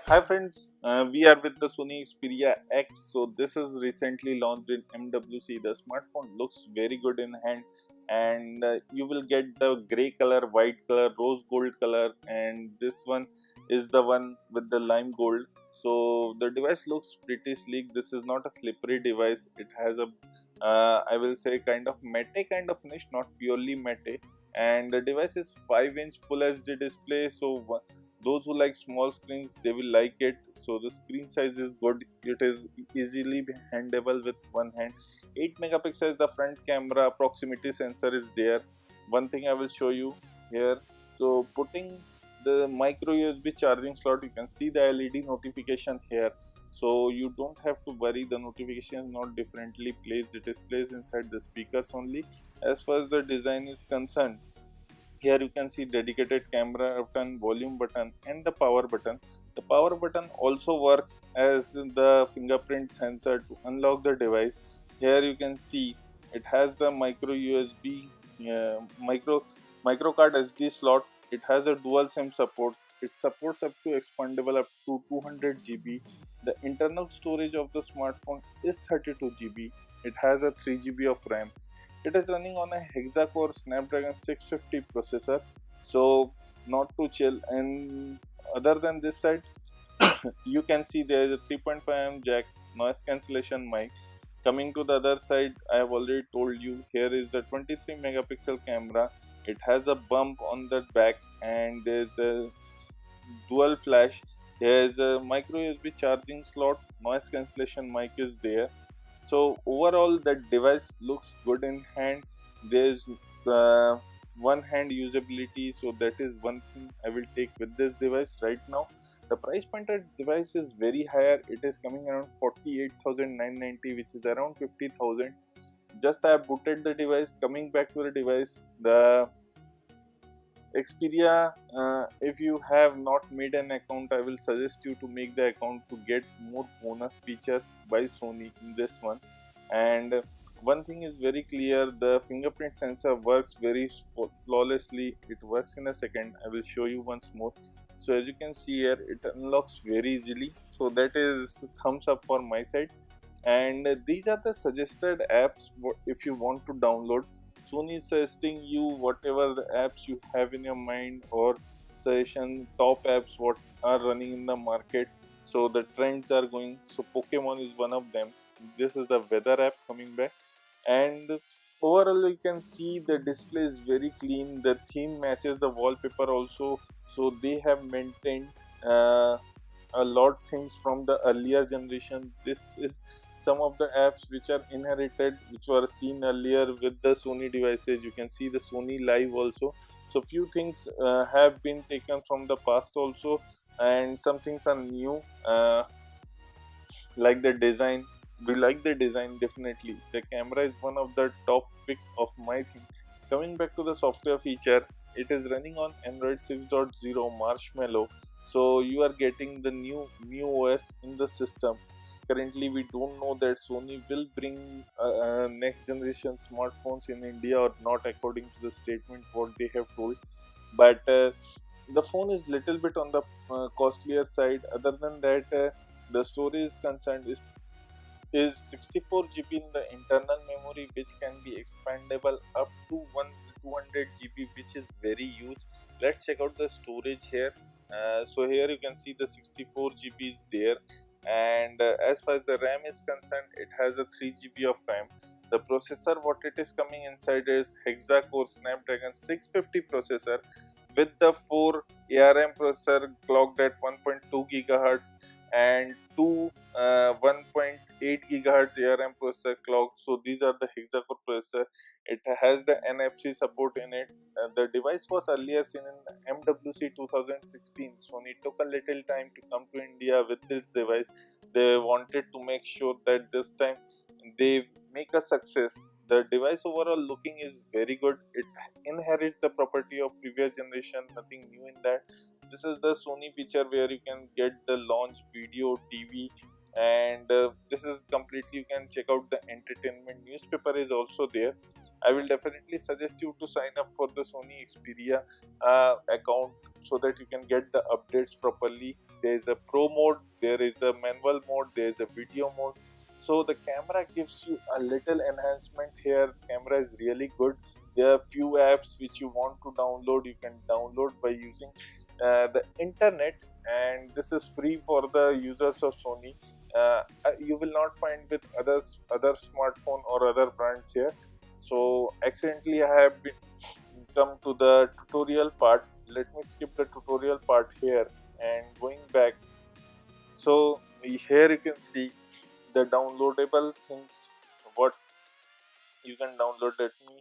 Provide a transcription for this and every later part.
Hi friends, we are with the Sony Xperia X. So this is recently launched in MWC. The smartphone looks very good in hand, and you will get the gray color, white color, rose gold color, and this one is the one with the lime gold. So the device looks pretty sleek. This is not a slippery device. It has a I will say kind of matte kind of finish, not purely matte. And the device is 5-inch Full HD display. So those who like small screens, they will like it. So the screen size is good. It is easily handleable with one hand. 8 megapixels the front camera, proximity sensor is there. One thing I will show you here. So putting the micro USB charging slot, you can see the LED notification here. So you don't have to worry, the notification is not differently placed, it is placed inside the speakers only. As far as the design is concerned, here you can see dedicated camera button, volume button, and the power button. The power button also works as the fingerprint sensor to unlock the device. Here you can see it has the micro USB, micro card SD slot. It has a dual SIM support. It supports up to expandable up to 200 GB. The internal storage of the smartphone is 32 GB. It has a 3 GB of RAM. It is running on a hexa-core Snapdragon 650 processor, so not too chill. And other than this side, you can see there is a 3.5mm jack, noise cancellation mic. Coming to the other side, I have already told you, here is the 23 megapixel camera. It has a bump on the back, and there is a dual flash. Here is a micro USB charging slot, noise cancellation mic is there. So overall the device looks good in hand. There's uh, one hand usability, so that is one thing I will take with this device right now. The price point of device is very higher. It is coming around 48,990, which is around 50,000. Just I have booted the device. Coming back to the device, the Xperia, if you have not made an account, I will suggest you to make the account to get more bonus features by Sony in this one. And one thing is very clear, the fingerprint sensor works very flawlessly. It works in a second. I will show you once more. So as you can see here, it unlocks very easily. So that is thumbs up for my side. And these are the suggested apps if you want to download. Sony is suggesting you whatever the apps you have in your mind, or suggestion top apps what are running in the market. So the trends are going. So Pokemon is one of them. This is the weather app coming back. And overall you can see the display is very clean. The theme matches the wallpaper also. So they have maintained uh, a lot things from the earlier generation. This is some of the apps which are inherited, which were seen earlier with the Sony devices. You can see the Sony Live also. So few things have been taken from the past also, and some things are new. Like the design, we like the design definitely. The camera is one of the top pick of my thing. Coming back to the software feature, it is running on Android 6.0 Marshmallow. So you are getting the new OS in the system. Currently we don't know that Sony will bring next generation smartphones in India or not, according to the statement what they have told. But the phone is little bit on the costlier side. Other than that, the storage is concerned is 64 GB in the internal memory, which can be expandable up to 200 GB, which is very huge. Let's check out the storage here. So here you can see the 64 GB is there. And as far as the RAM is concerned, it has a 3 GB of RAM. The processor what it is coming inside is hexa-core Snapdragon 650 processor with the 4 ARM processor clocked at 1.2 GHz and two 1.8 GHz ARM processor clock. So these are the hexa-core processor. It has the NFC support in it. The device was earlier seen in MWC 2016. Sony took a little time to come to India with this device. They wanted to make sure that this time they make a success. The device overall looking is very good. It inherits the property of previous generation, nothing new in that. This is the Sony feature where you can get the launch video, TV, and this is completely, you can check out the entertainment. Newspaper is also there. I will definitely suggest you to sign up for the Sony Xperia account so that you can get the updates properly. There is a pro mode, there is a manual mode, there is a video mode. So the camera gives you a little enhancement here. Camera is really good. There are few apps which you want to download, you can download by using the internet, and this is free for the users of Sony. You will not find with other smartphone or other brands here. So accidentally I have been come to the tutorial part. Let me skip the tutorial part here and going back. So here you can see the downloadable things, what you can download. Let me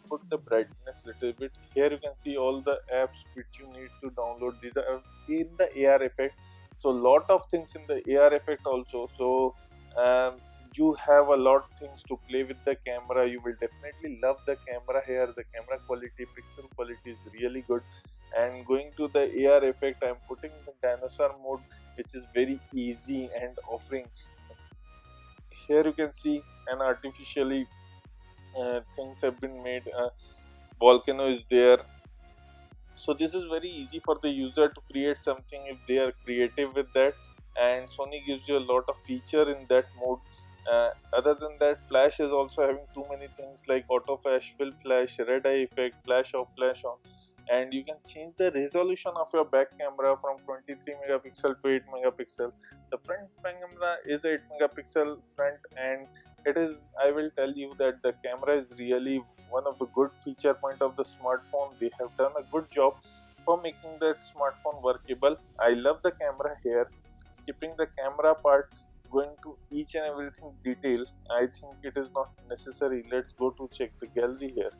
put the brightness little bit. Here you can see all the apps which you need to download. These are in the AR effect, so lot of things in the AR effect also. So you have a lot of things to play with the camera. You will definitely love the camera here. The camera quality, pixel quality is really good. And going to the AR effect, I am putting the dinosaur mode, which is very easy and offering. Here you can see an artificially things have been made. Volcano is there. So this is very easy for the user to create something if they are creative with that. And Sony gives you a lot of feature in that mode. Other than that, flash is also having too many things like auto flash, fill flash, red eye effect, flash off, flash on. And you can change the resolution of your back camera from 23 megapixel to 8 megapixel. The front camera is 8 megapixel front, and it is, I will tell you that the camera is really one of the good feature point of the smartphone. They have done a good job for making that smartphone workable. I love the camera here. Skipping the camera part, going to each and everything detail, I think it is not necessary. Let's go to check the gallery here.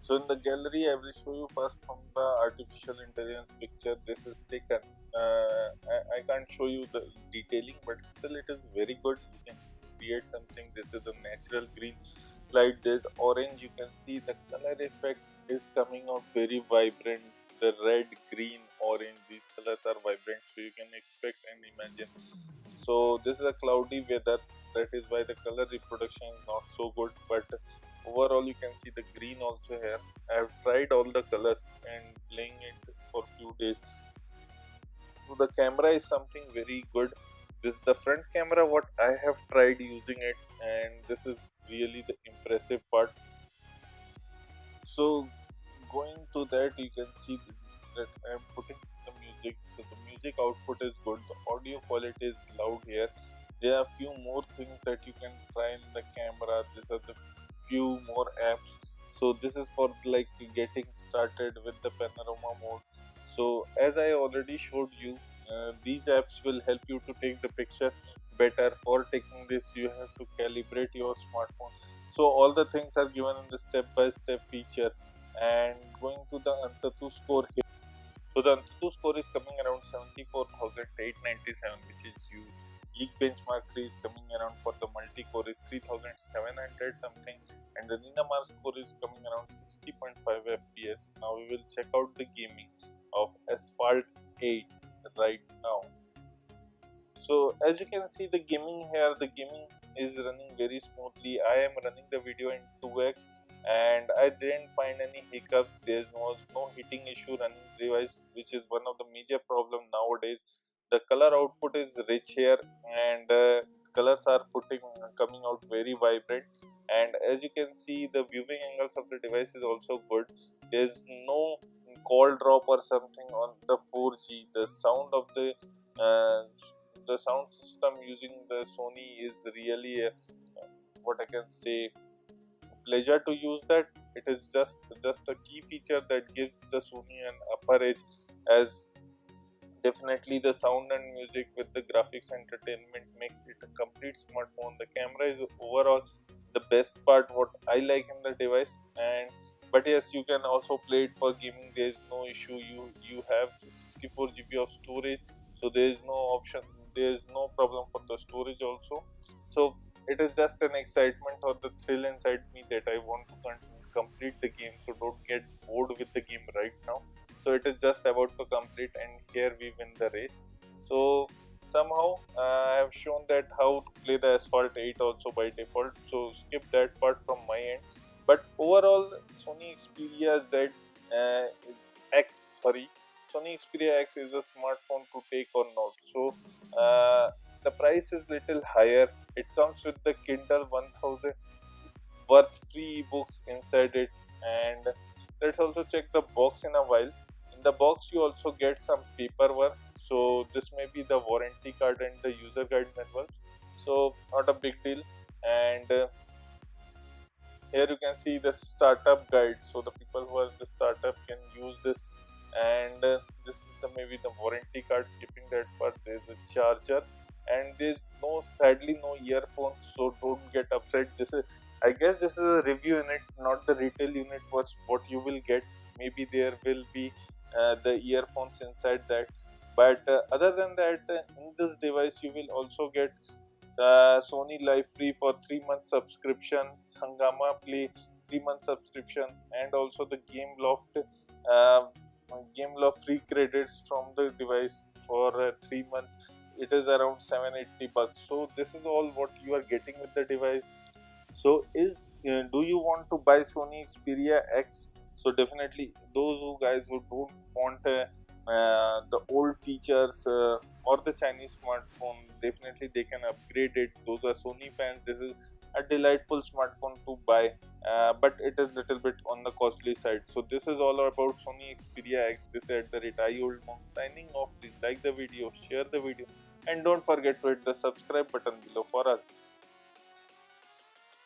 So in the gallery, I will show you first from the artificial intelligence picture. This is taken. I can't show you the detailing, but still it is very good. You can create something. This is a natural green light. There's orange. You can see the color effect is coming out very vibrant. The red, green, orange. These colors are vibrant, so you can expect and imagine. So this is a cloudy weather. That is why the color reproduction is not so good, but overall you can see the green also here. I have tried all the colors and playing it for few days. So the camera is something very good. This is the front camera what I have tried using it, and this is really the impressive part. So going to that, you can see that I am putting the music. So the music output is good, the audio quality is loud here. There are few more things that you can try in the camera. These are the few more apps. So this is for like getting started with the panorama mode. So as I already showed you, these apps will help you to take the picture better. For taking this, you have to calibrate your smartphone. So all the things are given in the step-by-step feature. And going to the Antutu score here. So the Antutu score is coming around 74,897, which is used. Geek Benchmark 3 is coming around for the multi-core is 3,700 something, and the Ninamar score is coming around 60.5 FPS. Now we will check out the gaming of Asphalt 8 right now. So as you can see the gaming here, the gaming is running very smoothly. I am running the video in 2x and I didn't find any hiccups. There was no heating issue running device, which is one of the major problem nowadays. The color output is rich here, and colors are coming out very vibrant. And as you can see, the viewing angles of the device is also good. There's no call drop or something on the 4G. Uh, the sound system using the Sony is really what I can say, pleasure to use that. It is just a key feature that gives the Sony an upper edge, as definitely the sound and music with the graphics entertainment makes it a complete smartphone. The camera is overall the best part what I like in the device. And but yes, you can also play it for gaming. There is no issue. You have 64 GB of storage, so there is no option, there is no problem for the storage also. So it is just an excitement or the thrill inside me that I want to complete the game. So don't get bored with the game right now. So it is just about to complete, and here we win the race. So somehow I have shown that how to play the Asphalt 8 also by default. So skip that part from my end. But overall, Sony Xperia Z is X. Sorry, Sony Xperia X is a smartphone to take or not. So the price is little higher. It comes with the Kindle 1000 worth free ebooks inside it, and let's also check the box in a while. In the box, you also get some paperwork. So this may be the warranty card and the user guide manual. So not a big deal. And here you can see the startup guide, so the people who are the startup can use this. And this is the maybe the warranty card. Skipping that part, there's a charger, and there's no, sadly, no earphones, so don't get upset. This is, I guess this is a review unit, not the retail unit. What you will get, maybe there will be the earphones inside that. But other than that, in this device you will also get Sony Live Free for 3 months subscription, Hangama Play 3 months subscription, and also the uh, Game Loft free credits from the device for 3 months. It is around 780 bucks. So this is all what you are getting with the device. So, do you want to buy Sony Xperia X? So definitely, those who guys who don't want the old features or the Chinese smartphone, definitely they can upgrade it. Those are Sony fans. This is a delightful smartphone to buy, but it is little bit on the costly side. So this is all about Sony Xperia X. This is at the rate I old monk signing off. Please like the video, share the video, and don't forget to hit the subscribe button below for us.